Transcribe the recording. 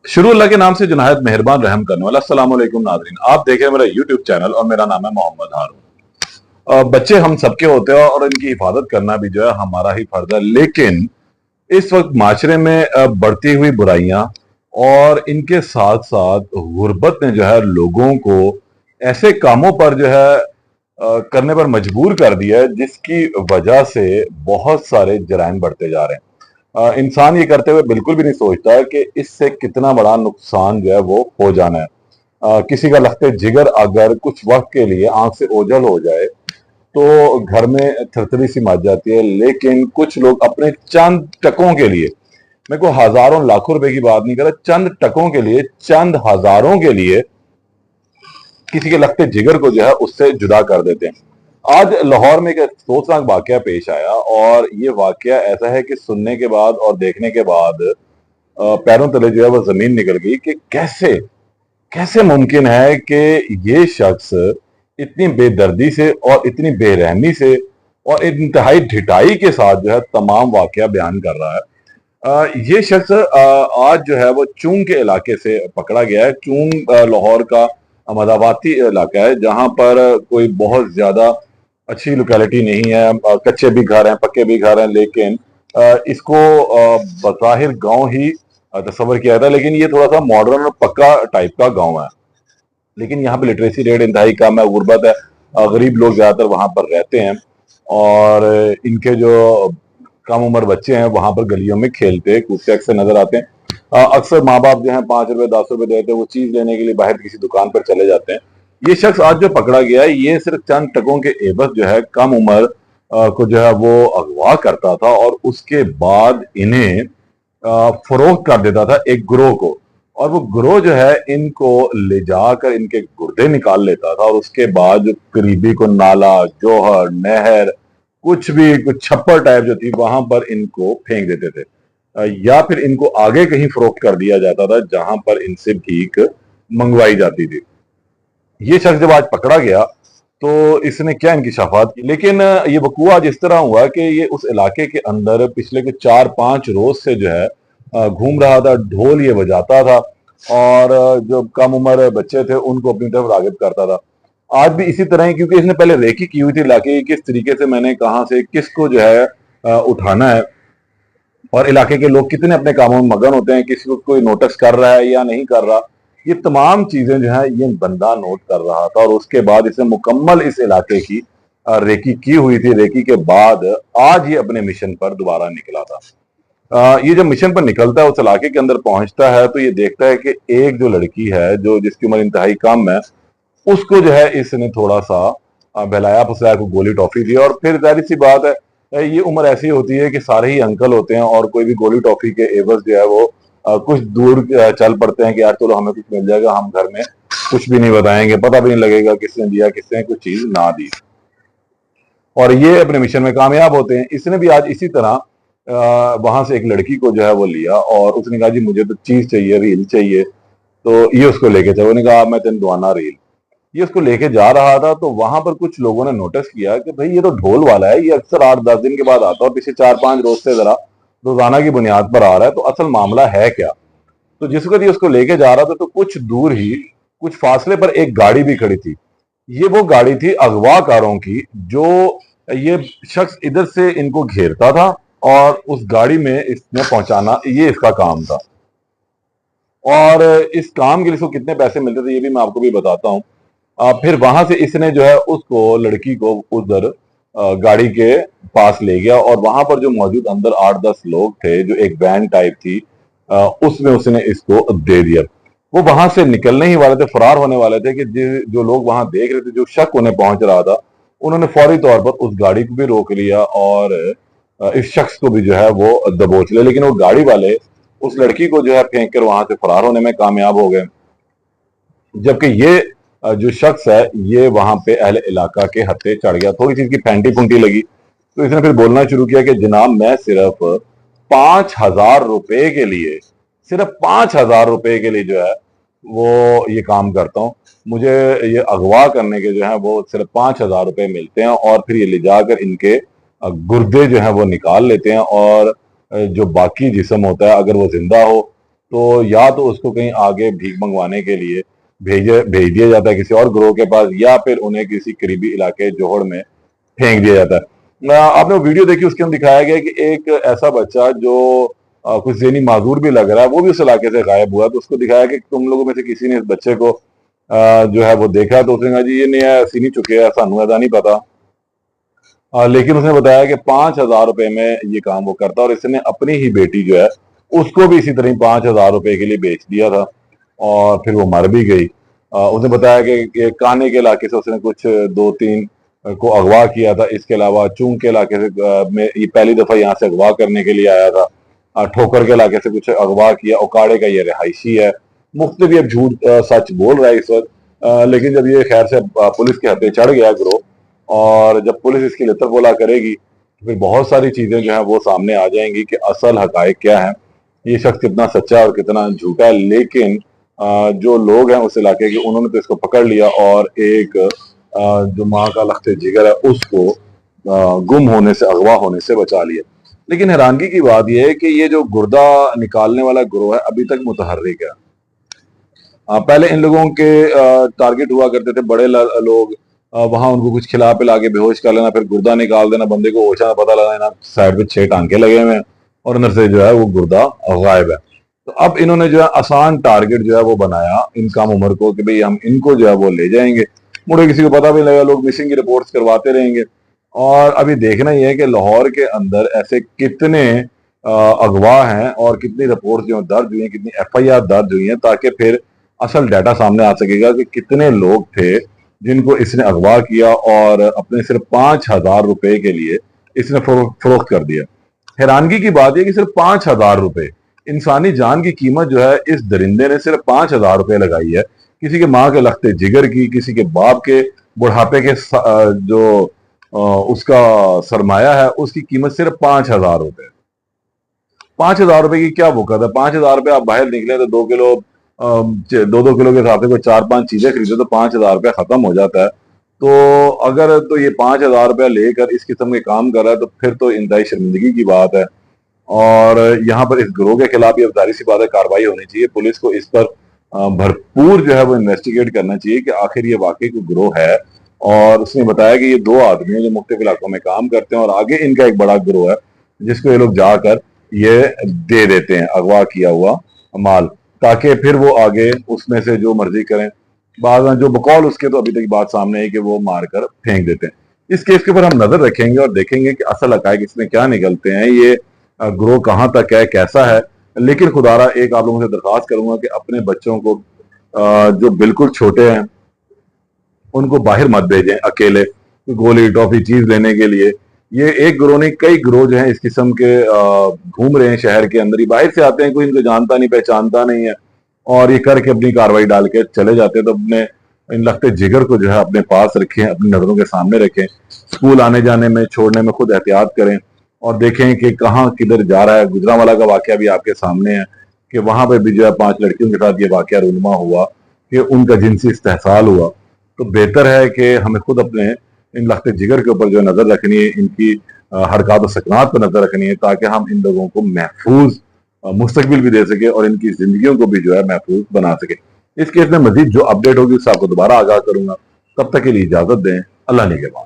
शुरू अल्लाह के नाम से जो नहायत मेहरबान रहम करने वाला। अस्सलाम वालेकुम नाज़रीन, आप देख रहे हैं मेरा यूट्यूब चैनल और मेरा नाम है मोहम्मद हारून। बच्चे हम सबके होते हैं और इनकी हिफाजत करना भी जो है हमारा ही फर्ज है। लेकिन इस वक्त माशरे में बढ़ती हुई बुराइयां और इनके साथ साथ गुर्बत ने जो है लोगों को ऐसे कामों पर जो है करने पर मजबूर कर दिया है जिसकी वजह से बहुत सारे जराइम बढ़ते जा रहे हैं। इंसान ये करते हुए बिल्कुल भी नहीं सोचता है कि इससे कितना बड़ा नुकसान जो है वो हो जाना है। किसी का लख्ते जिगर अगर कुछ वक्त के लिए आंख से ओझल हो जाए तो घर में थरथरी सी मच जाती है। लेकिन कुछ लोग अपने चंद टकों के लिए, मैं को हजारों लाखों रुपए की बात नहीं कर रहा, चंद टकों के लिए, चंद हजारों के लिए किसी के लख्ते जिगर को जो है उससे जुदा कर देते हैं। आज लाहौर में एक अफसोसनाक वाकया पेश आया और ये वाकया ऐसा है कि सुनने के बाद और देखने के बाद पैरों तले जो है वो जमीन निकल गई कि कैसे कैसे मुमकिन है कि ये शख्स इतनी बेदर्दी से और इतनी बेरहमी से और इंतहाई ढिठाई के साथ जो है तमाम वाकया बयान कर रहा है। ये शख्स आज जो है वो चूंग के इलाके से पकड़ा गया है। चूंग लाहौर का मदावाती इलाका है जहां पर कोई बहुत ज्यादा अच्छी लोकेलिटी नहीं है। कच्चे भी घर हैं, पक्के भी घर हैं, लेकिन इसको बज़ाहिर गांव ही तस्वर किया था, लेकिन ये थोड़ा सा मॉडर्न और पक्का टाइप का गांव है। लेकिन यहाँ पे लिटरेसी रेट इंतहाई कम है, गुर्बत है, गरीब लोग ज्यादातर वहां पर रहते हैं और इनके जो कम उम्र बच्चे हैं वहां पर गलियों में खेलते कूदते अक्सर नजर आते हैं। अक्सर माँ बाप जो है 5 रुपए 10 रुपए देते हैं, वो चीज लेने के लिए बाहर किसी दुकान पर चले जाते हैं। ये शख्स आज जो पकड़ा गया है ये सिर्फ चंद टकों के एवज जो है कम उम्र को जो है वो अगवा करता था और उसके बाद इन्हें फरोख्त कर देता था एक ग्रोह को। और वो ग्रोह जो है इनको ले जाकर इनके गुर्दे निकाल लेता था और उसके बाद जो करीबी को नाला, जोहर, नहर, कुछ भी कुछ छप्पर टाइप जो थी वहां पर इनको फेंक देते थे, या फिर इनको आगे कहीं फरोख्त कर दिया जाता था जहां पर इनसे भीख मंगवाई जाती थी। ये शख्स जब आज पकड़ा गया तो इसने क्या इंकिशाफात की, लेकिन ये वकूआ आज इस तरह हुआ कि ये उस इलाके के अंदर पिछले कुछ 4-5 रोज से जो है घूम रहा था, ढोल ये बजाता था और जो कम उम्र बच्चे थे उनको अपनी तरफ रागिब करता था। आज भी इसी तरह ही, क्योंकि इसने पहले रेकी की हुई थी इलाके की, किस तरीके से मैंने कहां से किसको जो है उठाना है और इलाके के लोग कितने अपने कामों में मगन होते हैं, किसी को कोई नोटिस कर रहा है या नहीं कर रहा, ये तमाम चीजें जो है ये बंदा नोट कर रहा था। और उसके बाद इसने मुकम्मल इस इलाके की रेकी की हुई थी। रेकी के बाद आज ये अपने मिशन पर दोबारा निकला था। ये जब मिशन पर निकलता है, उस इलाके के अंदर पहुंचता है तो ये देखता है कि एक जो लड़की है जो जिसकी उम्र इंतहाई कम है, उसको जो है इसने थोड़ा सा बहलाया फुसलाया को गोली टॉफी दी। और फिर जाहिर सी बात है ये उम्र ऐसी होती है कि सारे ही अंकल होते हैं और कोई भी गोली टॉफी के एवज जो है वो कुछ दूर चल पड़ते हैं कि यार चलो हमें कुछ मिल जाएगा, हम घर में कुछ भी नहीं बताएंगे, पता भी नहीं लगेगा किसने दिया किसने कुछ चीज ना दी, और ये अपने मिशन में कामयाब होते हैं। इसने भी आज इसी तरह वहां से एक लड़की को जो है वो लिया और उसने कहा जी मुझे तो चीज चाहिए, रील चाहिए, तो ये उसको लेके चलो। उन्होंने कहा मैं तेन दुआना रील। ये उसको लेके जा रहा था तो वहां पर कुछ लोगों ने नोटिस किया कि भाई ये तो ढोल वाला है, ये अक्सर 8-10 दिन के बाद आता है और पिछले 4-5 रोज से जरा रोजाना की बुनियाद पर आ रहा है, तो असल मामला है क्या। तो जिस वक्त ये उसको लेके जा रहा था तो कुछ दूर ही कुछ फासले पर एक गाड़ी भी खड़ी थी। ये वो गाड़ी थी अगवाकारों की, जो ये शख्स इधर से इनको घेरता था और उस गाड़ी में इसने पहुंचाना ये इसका काम था। और इस काम के लिए इसको कितने पैसे मिलते थे ये भी मैं आपको भी बताता हूँ। फिर वहां से इसने जो है उसको लड़की को उधर गाड़ी के पास ले गया और वहां पर जो मौजूद अंदर 8-10 लोग थे, जो एक वैन टाइप थी, उसमें उसने इसको दे दिया। वो वहां से निकलने ही वाले थे, फरार होने वाले थे कि जो लोग वहां देख रहे थे, जो शक उन्हें पहुंच रहा था, उन्होंने फौरी तौर पर उस गाड़ी को भी रोक लिया और इस शख्स को भी जो है वो दबोच लिया। लेकिन वो गाड़ी वाले उस लड़की को जो है फेंक कर वहां से फरार होने में कामयाब हो गए, जबकि ये जो शख्स है ये वहां पे अहले इलाका के हत्थे चढ़ गया। थोड़ी सी इसकी फैंटी फुंटी लगी तो इसने फिर बोलना शुरू किया कि जनाब मैं सिर्फ 5,000 रुपए के लिए, सिर्फ 5,000 रुपए के लिए जो है वो ये काम करता हूँ। मुझे ये अगवा करने के जो है वो सिर्फ 5,000 रुपए मिलते हैं और फिर ये ले जाकर इनके गुर्दे जो है वो निकाल लेते हैं और जो बाकी जिस्म होता है अगर वो जिंदा हो तो या तो उसको कहीं आगे भीख मंगवाने के लिए भेज दिया जाता है किसी और ग्रोह के पास, या फिर उन्हें किसी करीबी इलाके जोहड़ में फेंक दिया जाता है। आपने वो वीडियो देखी, उसके अंदर दिखाया गया कि एक ऐसा बच्चा जो कुछ ज़हनी माजूर भी लग रहा है, वो भी उस इलाके से गायब हुआ। तो उसको दिखाया कि तुम लोगों में से किसी ने इस बच्चे को जो है वो देखा, तो उसने कहा जी ये नया सी नहीं चुके हैं, सानू ऐसा नहीं पता। लेकिन उसने बताया कि 5,000 रुपए में ये काम वो करता, और इसने अपनी ही बेटी जो है उसको भी इसी तरह 5,000 रुपए के लिए बेच दिया था, और फिर वो मर भी गई। उसने बताया कि काने के इलाके से उसने कुछ 2-3 को अगवा किया था। इसके अलावा चूंग के इलाके से में ये पहली दफा यहाँ से अगवा करने के लिए आया था। ठोकर के इलाके से कुछ अगवा किया। ओकाड़े का ये रिहायशी है। मुख्तलिफ अब झूठ सच बोल रहा है इस वक्त, लेकिन जब ये खैर से पुलिस के हत्थे चढ़ गया ग्रोह, और जब पुलिस इसकी लितर बोला करेगी, तो फिर बहुत सारी चीजें जो है वो सामने आ जाएंगी कि असल हकायक क्या है, ये शख्स कितना सच्चा और कितना झूठा है। लेकिन जो लोग हैं उस इलाके के, उन्होंने तो इसको पकड़ लिया और एक जो माँ का लख्ते जिगर है उसको गुम होने से, अगवा होने से बचा लिया। लेकिन हैरानगी की बात यह है कि ये जो गुर्दा निकालने वाला ग्रोह है अभी तक मुतहर्रिक है। पहले इन लोगों के टारगेट हुआ करते थे बड़े लोग, वहां उनको कुछ खिला पिला के बेहोश कर लेना, फिर गुर्दा निकाल देना, बंदे को ओछा पता लगा देना, साइड पे 6 टांके लगे हुए हैं और अंदर से जो है वो गुर्दा गायब है। तो अब इन्होंने जो है आसान टारगेट जो है वो बनाया इन कम उम्र को कि भाई हम इनको जो है वो ले जाएंगे, मुझे किसी को पता भी नहीं लगेगा, लोग मिसिंग की रिपोर्ट्स करवाते रहेंगे। और अभी देखना ही है कि लाहौर के अंदर ऐसे कितने अगवा हैं और कितनी रिपोर्ट जो दर्ज हुई हैं, कितनी FIR दर्ज हुई हैं, ताकि फिर असल डाटा सामने आ सकेगा कि कितने लोग थे जिनको इसने अगवा किया और अपने सिर्फ 5,000 रुपए के लिए इसने फरोख्त कर दिया। हैरानगी की बात यह कि सिर्फ 5,000 रुपए, इंसानी जान की कीमत जो है इस दरिंदे ने सिर्फ 5,000 रुपए लगाई है। किसी के माँ के लख्ते जिगर की, किसी के बाप के बुढ़ापे के जो उसका सरमाया है उसकी कीमत सिर्फ 5,000 रुपए। 5,000 रुपए की क्या बुकत है? 5,000 रुपए आप बाहर निकले तो 2 किलो के हिसाब से कोई 4-5 चीजें खरीदे तो 5,000 रुपया खत्म हो जाता है। तो अगर तो ये 5,000 रुपया लेकर इस किस्म के काम कर रहा है तो फिर तो इंतहाई शर्मिंदगी की बात है। और यहाँ पर इस गिरोह के खिलाफ ये जाहिर सी बात है कार्रवाई होनी चाहिए। पुलिस को इस पर भरपूर जो है वो इन्वेस्टिगेट करना चाहिए कि आखिर ये वाकई कोई गिरोह है। और उसने बताया कि ये 2 आदमी हैं जो मुख्तलिफ इलाकों में काम करते हैं और आगे इनका एक बड़ा गिरोह है जिसको ये लोग जाकर ये दे देते हैं अगवा किया हुआ माल, ताकि फिर वो आगे उसमें से जो मर्जी करें। बाद जो बकौल उसके तो अभी तक बात सामने है कि वो मारकर फेंक देते हैं। इस केस के ऊपर हम नजर रखेंगे और देखेंगे कि असल हकायक इसमें क्या निकलते हैं, ये ग्रोह कहाँ तक है, कैसा है। लेकिन खुदारा एक आप लोगों से दरख्वास्त करूंगा कि अपने बच्चों को जो बिल्कुल छोटे हैं उनको बाहर मत भेजें अकेले गोली टॉफी चीज लेने के लिए। ये एक गिरोह नहीं, कई गिरोह जो हैं इस किस्म के घूम रहे हैं शहर के अंदर ही, बाहर से आते हैं, कोई इनको जानता नहीं पहचानता नहीं है और ये करके अपनी कार्रवाई डाल के चले जाते हैं। तो अपने इन लखते जिगर को जो है अपने पास रखें, अपनी नजरों के सामने रखें। स्कूल आने जाने में, छोड़ने में खुद एहतियात करें और देखें कि कहाँ किधर जा रहा है। गुजरांवाला का वाकया भी आपके सामने है कि वहां पर भी जो है 5 लड़कियों के साथ ये वाकया रूनुमा हुआ कि उनका जिनसी इस्तेहसाल हुआ। तो बेहतर है कि हमें खुद अपने इन लखते जिगर के ऊपर जो नजर रखनी है, इनकी हरकत और सकनात पर नजर रखनी है, ताकि हम इन लोगों को महफूज मुस्तकबिल भी दे सके और इनकी जिंदगियों को भी जो है महफूज बना सके। इस केस में मजीद जो अपडेट होगी उससे आपको दोबारा आगाह करूंगा। तब तक के लिए इजाजत दें। अल्लाह निगहबान।